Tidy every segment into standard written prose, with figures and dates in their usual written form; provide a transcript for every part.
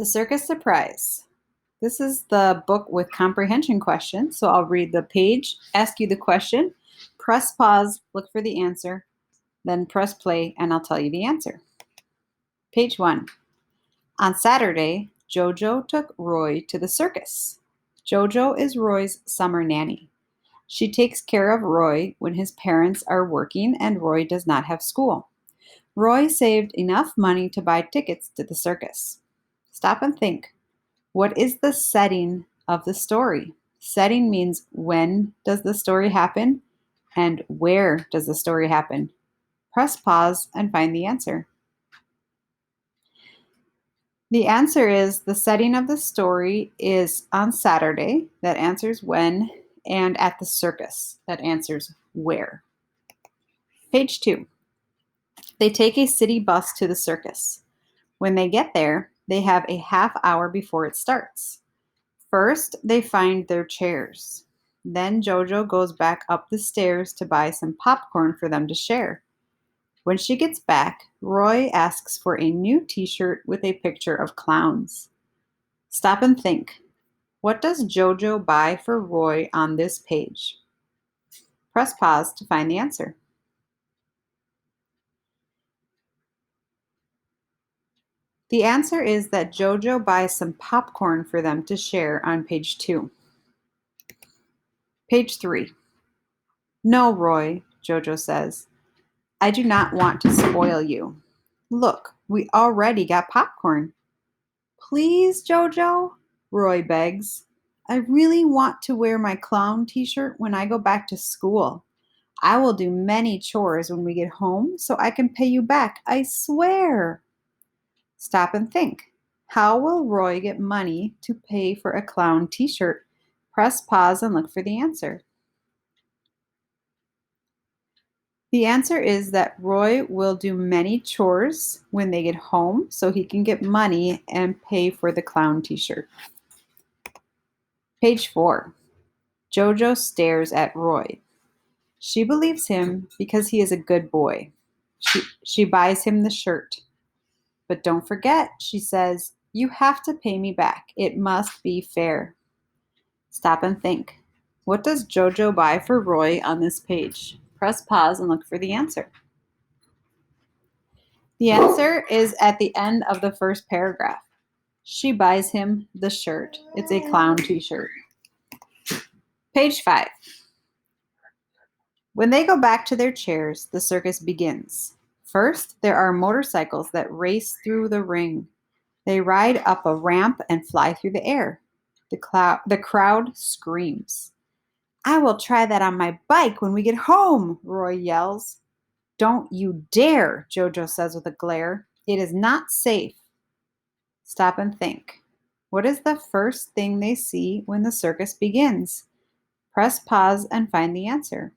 The Circus Surprise. This is the book with comprehension questions. So I'll read the page, ask you the question, press pause, look for the answer, then press play, and I'll tell you the answer. Page 1. On Saturday, Jojo took Roy to the circus. Jojo is Roy's summer nanny. She takes care of Roy when his parents are working and Roy does not have school. Roy saved enough money to buy tickets to the circus. Stop and think. What is the setting of the story? Setting means when does the story happen and where does the story happen? Press pause and find the answer. The answer is the setting of the story is on Saturday, that answers when, and at the circus, that answers where. Page 2. They take a city bus to the circus. When they get there, they have a half hour before it starts. First, they find their chairs. Then Jojo goes back up the stairs to buy some popcorn for them to share. When she gets back, Roy asks for a new t-shirt with a picture of clowns. Stop and think. What does Jojo buy for Roy on this page? Press pause to find the answer. The answer is that Jojo buys some popcorn for them to share on page 2. Page 3. No, Roy, Jojo says. I do not want to spoil you. Look, we already got popcorn. Please, Jojo, Roy begs. I really want to wear my clown t-shirt when I go back to school. I will do many chores when we get home so I can pay you back, I swear. Stop and think. How will Roy get money to pay for a clown t-shirt? Press pause and look for the answer. The answer is that Roy will do many chores when they get home so he can get money and pay for the clown t-shirt. Page 4. Jojo stares at Roy. She believes him because he is a good boy. She buys him the shirt. But don't forget, she says, you have to pay me back. It must be fair. Stop and think. What does Jojo buy for Roy on this page? Press pause and look for the answer. The answer is at the end of the first paragraph. She buys him the shirt. It's a clown t-shirt. Page 5. When they go back to their chairs, the circus begins. First, there are motorcycles that race through the ring. They ride up a ramp and fly through the air. The crowd screams. I will try that on my bike when we get home, Roy yells. Don't you dare, Jojo says with a glare. It is not safe. Stop and think. What is the first thing they see when the circus begins? Press pause and find the answer.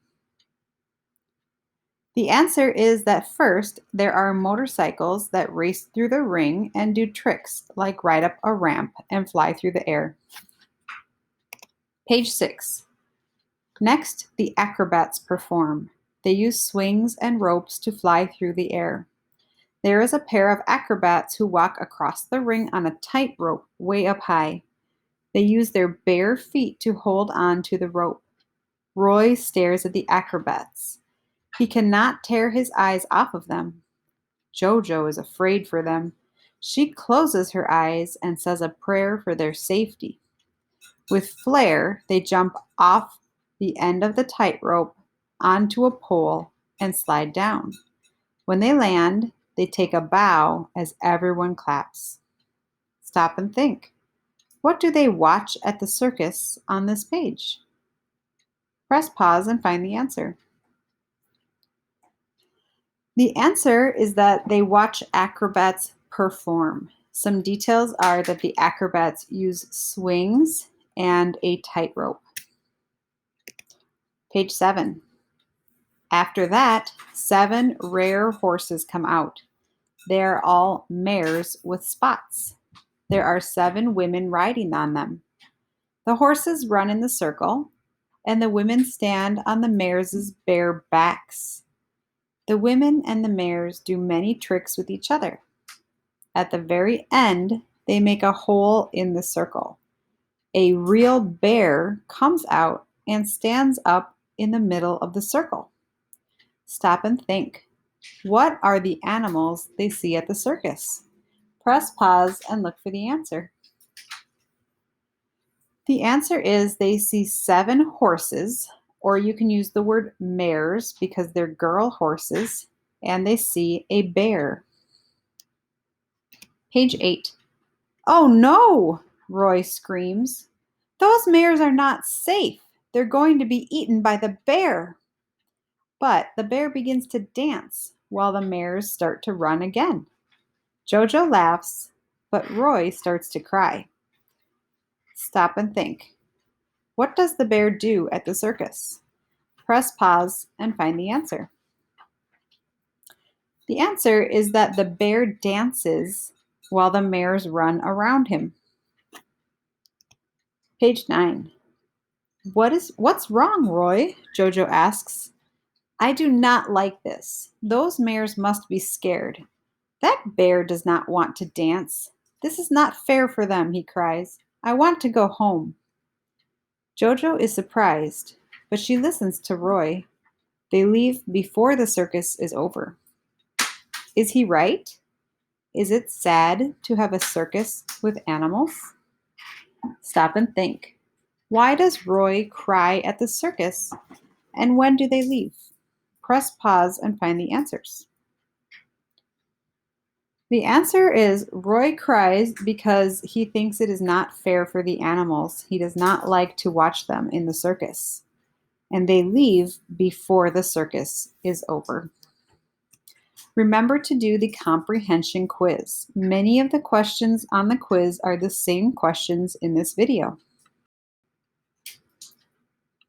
The answer is that first, there are motorcycles that race through the ring and do tricks like ride up a ramp and fly through the air. Page 6. Next, the acrobats perform. They use swings and ropes to fly through the air. There is a pair of acrobats who walk across the ring on a tightrope way up high. They use their bare feet to hold on to the rope. Roy stares at the acrobats. He cannot tear his eyes off of them. Jojo is afraid for them. She closes her eyes and says a prayer for their safety. With flair, they jump off the end of the tightrope onto a pole and slide down. When they land, they take a bow as everyone claps. Stop and think. What do they watch at the circus on this page? Press pause and find the answer. The answer is that they watch acrobats perform. Some details are that the acrobats use swings and a tightrope. Page 7. After that, 7 rare horses come out. They are all mares with spots. There are 7 women riding on them. The horses run in the circle, and the women stand on the mares' bare backs. The women and the mares do many tricks with each other. At the very end, They make a hole in the circle. A real bear comes out and stands up in the middle of the circle. Stop and think. What are the animals they see at the circus? Press pause and look for the answer. The answer is they see 7 horses, or you can use the word mares because they're girl horses, and they see a bear. Page 8. Oh no! Roy screams. Those mares are not safe. They're going to be eaten by the bear. But the bear begins to dance while the mares start to run again. Jojo laughs, but Roy starts to cry. Stop and think. What does the bear do at the circus? Press pause and find the answer. The answer is that the bear dances while the mares run around him. Page 9. What's wrong, Roy? Jojo asks. I do not like this. Those mares must be scared. That bear does not want to dance. This is not fair for them, he cries. I want to go home. Jojo is surprised, but she listens to Roy. They leave before the circus is over. Is he right? Is it sad to have a circus with animals? Stop and think. Why does Roy cry at the circus? And when do they leave? Press pause and find the answers. The answer is Roy cries because he thinks it is not fair for the animals. He does not like to watch them in the circus. And they leave before the circus is over. Remember to do the comprehension quiz. Many of the questions on the quiz are the same questions in this video.